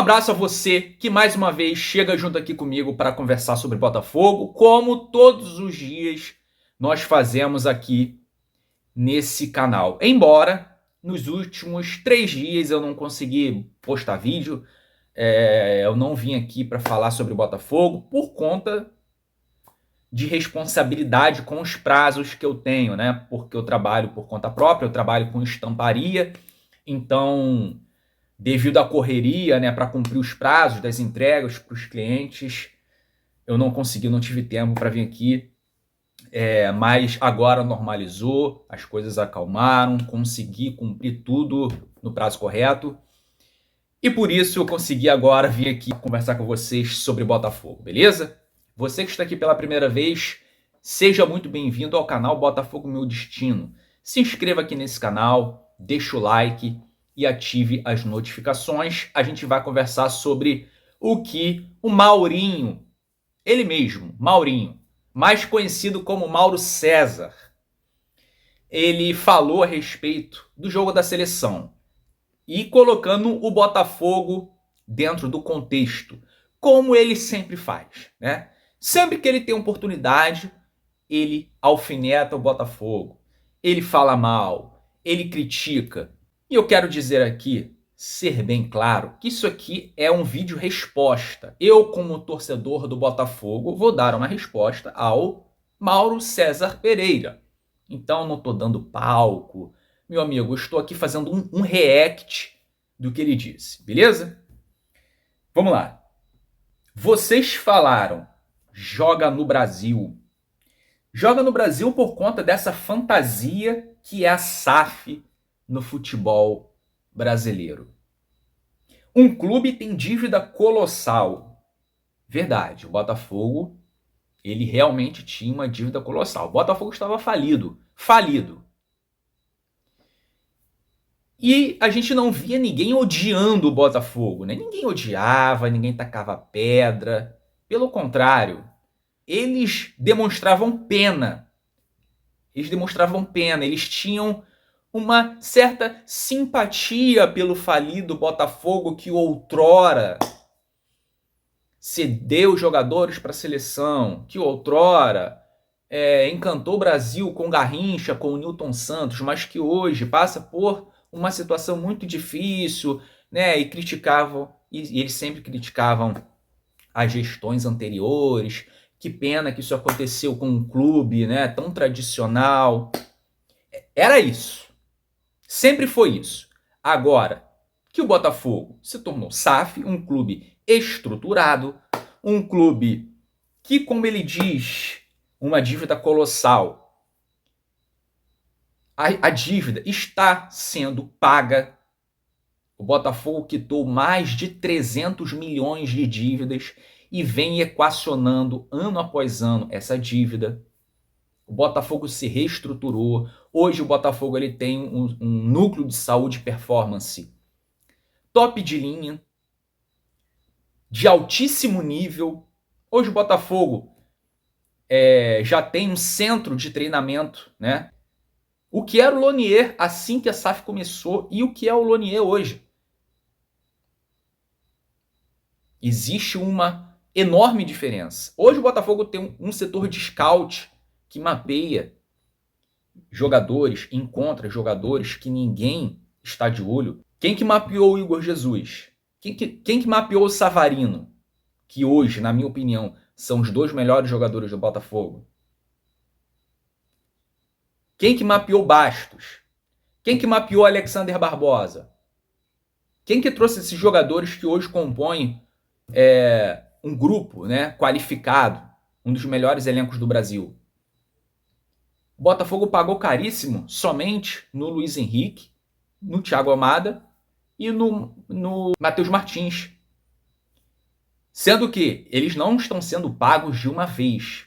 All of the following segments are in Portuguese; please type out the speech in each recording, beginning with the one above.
abraço a você que mais uma vez chega junto aqui comigo para conversar sobre Botafogo, como todos os dias nós fazemos aqui nesse canal. Embora nos últimos 3 dias eu não consegui postar vídeo, eu não vim aqui para falar sobre Botafogo por conta de responsabilidade com os prazos que eu tenho, né? Porque eu trabalho por conta própria, eu trabalho com estamparia, então devido à correria, né, para cumprir os prazos das entregas para os clientes, eu não tive tempo para vir aqui, mas agora normalizou, as coisas acalmaram, consegui cumprir tudo no prazo correto, e por isso eu consegui agora vir aqui conversar com vocês sobre Botafogo, beleza? Você que está aqui pela primeira vez, seja muito bem-vindo ao canal Botafogo Meu Destino. Se inscreva aqui nesse canal, deixa o like e ative as notificações. A gente vai conversar sobre o que o Maurinho, ele mesmo, Maurinho, mais conhecido como Mauro César, ele falou a respeito do jogo da seleção e colocando o Botafogo dentro do contexto, como ele sempre faz, né? Sempre que ele tem oportunidade, ele alfineta o Botafogo, ele fala mal, ele critica. E eu quero dizer aqui, ser bem claro, que isso aqui é um vídeo resposta. Eu, como torcedor do Botafogo, vou dar uma resposta ao Mauro César Pereira. Então não estou dando palco. Meu amigo, eu estou aqui fazendo um react do que ele disse, beleza? Vamos lá. Vocês falaram, joga no Brasil. Joga no Brasil por conta dessa fantasia que é a SAF no futebol brasileiro. Um clube tem dívida colossal. Verdade, o Botafogo, ele realmente tinha uma dívida colossal. O Botafogo estava falido. E a gente não via ninguém odiando o Botafogo, né? Ninguém odiava, ninguém tacava pedra. Pelo contrário, eles demonstravam pena. Eles tinham uma certa simpatia pelo falido Botafogo que outrora cedeu jogadores para a seleção, que outrora encantou o Brasil com Garrincha, com o Nilton Santos, mas que hoje passa por uma situação muito difícil, né? E eles sempre criticavam as gestões anteriores. Que pena que isso aconteceu com um clube, né, tão tradicional. Era isso. Sempre foi isso. Agora que o Botafogo se tornou SAF, um clube estruturado, um clube que, como ele diz, uma dívida colossal. A dívida está sendo paga. O Botafogo quitou mais de 300 milhões de dívidas e vem equacionando ano após ano essa dívida. O Botafogo se reestruturou. Hoje o Botafogo ele tem um núcleo de saúde e performance top de linha, de altíssimo nível. Hoje o Botafogo já tem um centro de treinamento, né? O que era o Lonier assim que a SAF começou e o que é o Lonier hoje. Existe uma enorme diferença. Hoje o Botafogo tem um setor de scout que mapeia jogadores, encontra jogadores que ninguém está de olho. Quem que mapeou o Igor Jesus? Quem que mapeou o Savarino? Que hoje, na minha opinião, são os 2 melhores jogadores do Botafogo. Quem que mapeou Bastos? Quem que mapeou Alexander Barbosa? Quem que trouxe esses jogadores que hoje compõem um grupo, né, qualificado, um dos melhores elencos do Brasil? O Botafogo pagou caríssimo somente no Luiz Henrique, no Thiago Almada e no Matheus Martins. Sendo que eles não estão sendo pagos de uma vez.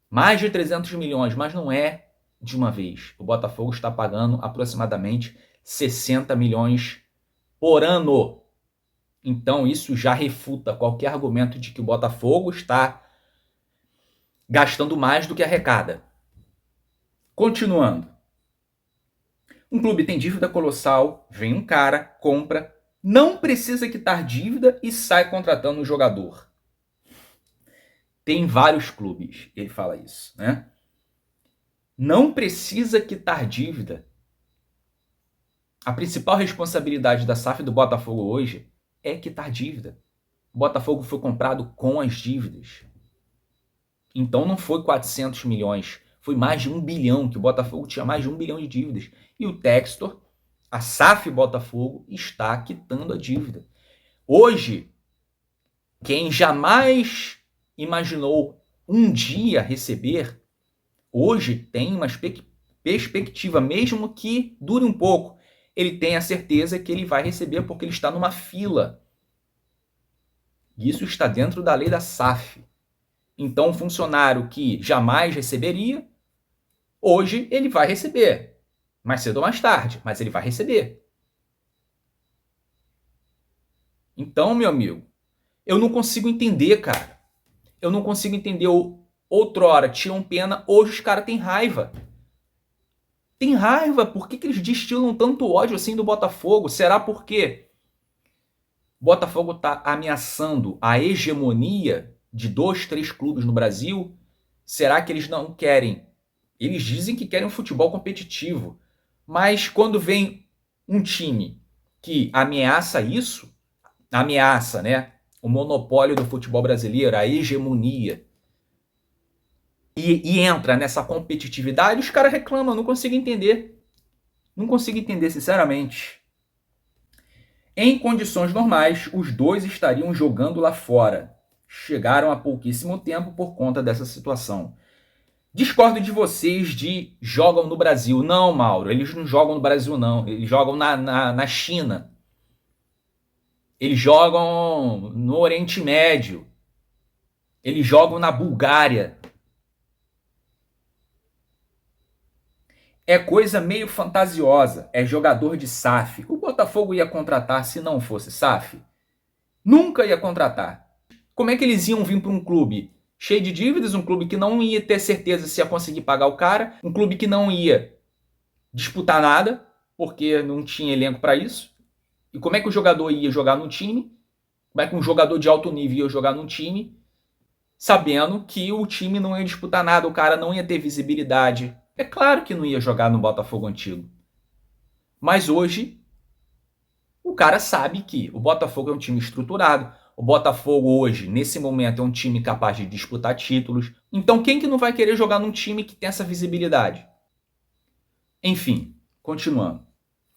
Mais de 300 milhões, mas não é de uma vez. O Botafogo está pagando aproximadamente 60 milhões por ano. Então isso já refuta qualquer argumento de que o Botafogo está gastando mais do que arrecada. Continuando. Um clube tem dívida colossal, vem um cara, compra, não precisa quitar dívida e sai contratando um jogador. Tem vários clubes, ele fala isso, né? Não precisa quitar dívida. A principal responsabilidade da SAF do Botafogo hoje é quitar dívida. O Botafogo foi comprado com as dívidas. Então não foi 400 milhões, foi mais de 1 bilhão, que o Botafogo tinha mais de 1 bilhão de dívidas. E o Textor, a SAF Botafogo, está quitando a dívida. Hoje, quem jamais imaginou um dia receber, hoje tem uma perspectiva, mesmo que dure um pouco. Ele tem a certeza que ele vai receber porque ele está numa fila. Isso está dentro da lei da SAF. Então, um funcionário que jamais receberia, hoje ele vai receber. Mais cedo ou mais tarde, mas ele vai receber. Então, meu amigo, eu não consigo entender, cara. Eu não consigo entender. Outrora tinham pena, hoje os caras têm raiva. Tem raiva? Por que eles destilam tanto ódio assim do Botafogo? Será porque o Botafogo está ameaçando a hegemonia de 2, 3 clubes no Brasil? Será que eles não querem? Eles dizem que querem um futebol competitivo, mas quando vem um time que ameaça isso, ameaça, né, o monopólio do futebol brasileiro, a hegemonia, e entra nessa competitividade, os caras reclamam, não consigo entender. Não consigo entender, sinceramente. Em condições normais, os dois estariam jogando lá fora. Chegaram há pouquíssimo tempo por conta dessa situação. Discordo de vocês de jogam no Brasil. Não, Mauro, eles não jogam no Brasil, não. Eles jogam na China. Eles jogam no Oriente Médio. Eles jogam na Bulgária. É coisa meio fantasiosa. É jogador de SAF. O Botafogo ia contratar se não fosse SAF? Nunca ia contratar. Como é que eles iam vir para um clube cheio de dívidas, um clube que não ia ter certeza se ia conseguir pagar o cara, um clube que não ia disputar nada, porque não tinha elenco para isso? E como é que o jogador ia jogar num time? Como é que um jogador de alto nível ia jogar num time, sabendo que o time não ia disputar nada, o cara não ia ter visibilidade? É claro que não ia jogar no Botafogo antigo. Mas hoje, o cara sabe que o Botafogo é um time estruturado. O Botafogo hoje, nesse momento, é um time capaz de disputar títulos. Então quem que não vai querer jogar num time que tem essa visibilidade? Enfim, continuando.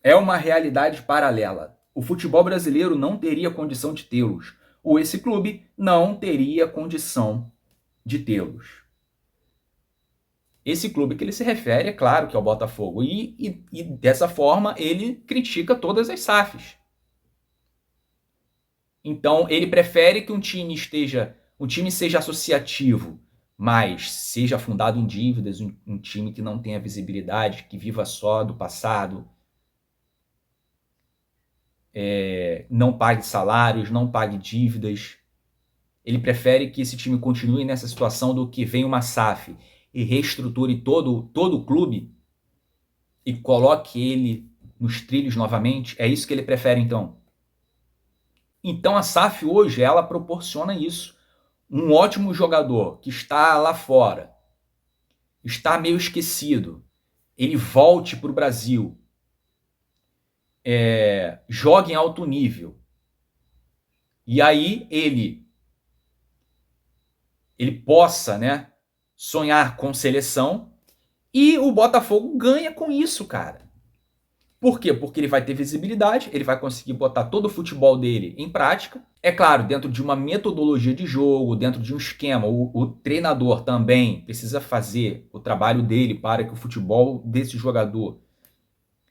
É uma realidade paralela. O futebol brasileiro não teria condição de tê-los. Ou esse clube não teria condição de tê-los. Esse clube que ele se refere, é claro que é o Botafogo. E dessa forma ele critica todas as SAFs. Então ele prefere que um time seja associativo, mas seja fundado em dívidas, um time que não tenha visibilidade, que viva só do passado, não pague salários, não pague dívidas. Ele prefere que esse time continue nessa situação do que venha uma SAF e reestruture todo o clube e coloque ele nos trilhos novamente. É isso que ele prefere, então. Então a SAF hoje, ela proporciona isso. Um ótimo jogador que está lá fora, está meio esquecido, ele volte para o Brasil, joga em alto nível, e aí ele possa, né, sonhar com seleção, e o Botafogo ganha com isso, cara. Por quê? Porque ele vai ter visibilidade, ele vai conseguir botar todo o futebol dele em prática. É claro, dentro de uma metodologia de jogo, dentro de um esquema. O treinador também precisa fazer o trabalho dele para que o futebol desse jogador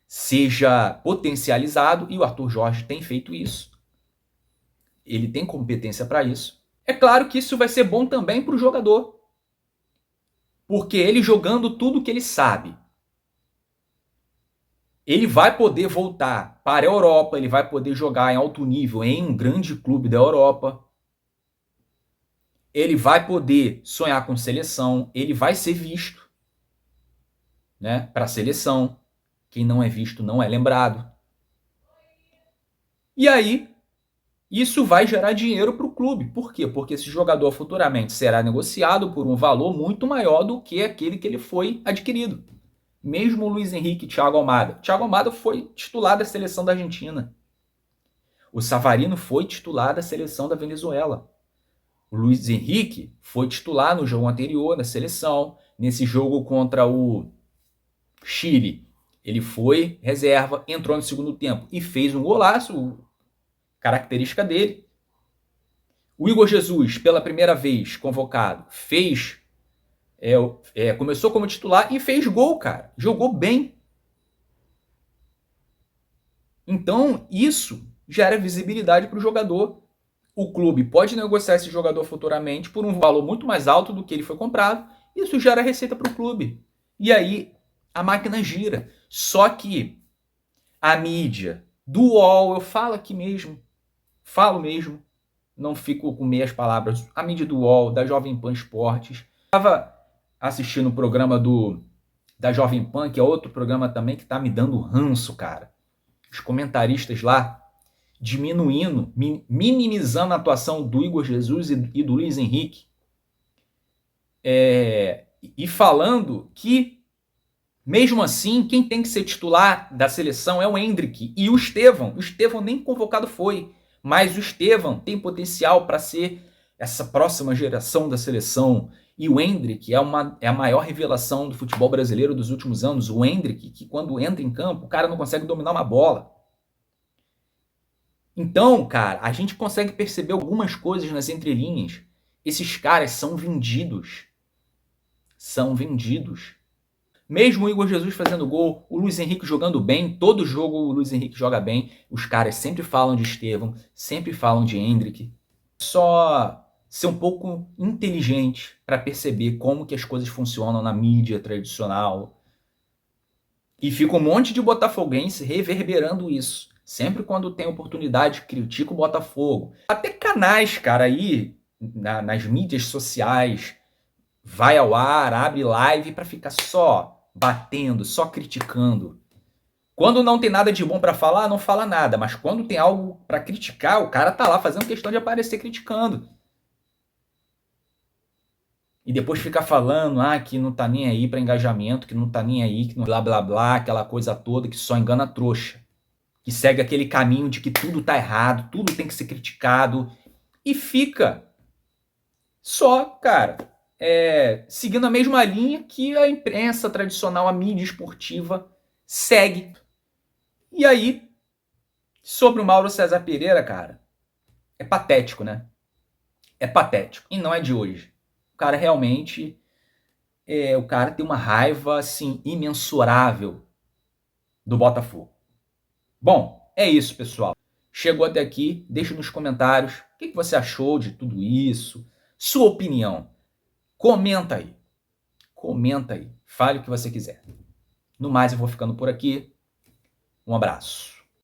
seja potencializado, e o Arthur Jorge tem feito isso. Ele tem competência para isso. É claro que isso vai ser bom também para o jogador, porque ele jogando tudo que ele sabe, ele vai poder voltar para a Europa, ele vai poder jogar em alto nível em um grande clube da Europa. Ele vai poder sonhar com seleção, ele vai ser visto, né, para a seleção. Quem não é visto não é lembrado. E aí, isso vai gerar dinheiro para o clube. Por quê? Porque esse jogador futuramente será negociado por um valor muito maior do que aquele que ele foi adquirido. Mesmo o Luiz Henrique e Thiago Almada. Thiago Almada foi titular da seleção da Argentina. O Savarino foi titular da seleção da Venezuela. O Luiz Henrique foi titular no jogo anterior da seleção. Nesse jogo contra o Chile, ele foi reserva, entrou no segundo tempo e fez um golaço, característica dele. O Igor Jesus, pela primeira vez convocado, começou como titular e fez gol, cara. Jogou bem. Então, isso gera visibilidade para o jogador. O clube pode negociar esse jogador futuramente por um valor muito mais alto do que ele foi comprado. Isso gera receita para o clube. E aí a máquina gira. Só que a mídia do UOL, eu falo aqui mesmo, não fico com meias palavras, a mídia do UOL, da Jovem Pan Esportes. Estava assistindo o programa da Jovem Pan, que é outro programa também que tá me dando ranço, cara. Os comentaristas lá diminuindo, minimizando a atuação do Igor Jesus e do Luiz Henrique. E falando que, mesmo assim, quem tem que ser titular da seleção é o Endrick e o Estevão. O Estevão nem convocado foi, mas o Estevão tem potencial para ser essa próxima geração da seleção. E o Endrick é a maior revelação do futebol brasileiro dos últimos anos. O Endrick, que quando entra em campo, o cara não consegue dominar uma bola. Então, cara, a gente consegue perceber algumas coisas nas entrelinhas. Esses caras são vendidos. São vendidos. Mesmo o Igor Jesus fazendo gol, o Luiz Henrique jogando bem, todo jogo o Luiz Henrique joga bem, os caras sempre falam de Estevão, sempre falam de Endrick. Só ser um pouco inteligente para perceber como que as coisas funcionam na mídia tradicional. E fica um monte de botafoguense reverberando isso. Sempre quando tem oportunidade, critica o Botafogo. Até canais, cara, aí nas mídias sociais, vai ao ar, abre live para ficar só batendo, só criticando. Quando não tem nada de bom para falar, não fala nada. Mas quando tem algo para criticar, o cara tá lá fazendo questão de aparecer criticando. E depois fica falando que não tá nem aí para engajamento, que não tá nem aí, que não blá blá blá, aquela coisa toda que só engana a trouxa. Que segue aquele caminho de que tudo tá errado, tudo tem que ser criticado. E fica só, cara, seguindo a mesma linha que a imprensa tradicional, a mídia esportiva segue. E aí, sobre o Mauro César Pereira, cara, é patético, né? É patético. E não é de hoje. O cara realmente, o cara tem uma raiva, assim, imensurável do Botafogo. Bom, é isso, pessoal. Chegou até aqui, deixa nos comentários o que você achou de tudo isso, sua opinião. Comenta aí. Fale o que você quiser. No mais, eu vou ficando por aqui. Um abraço.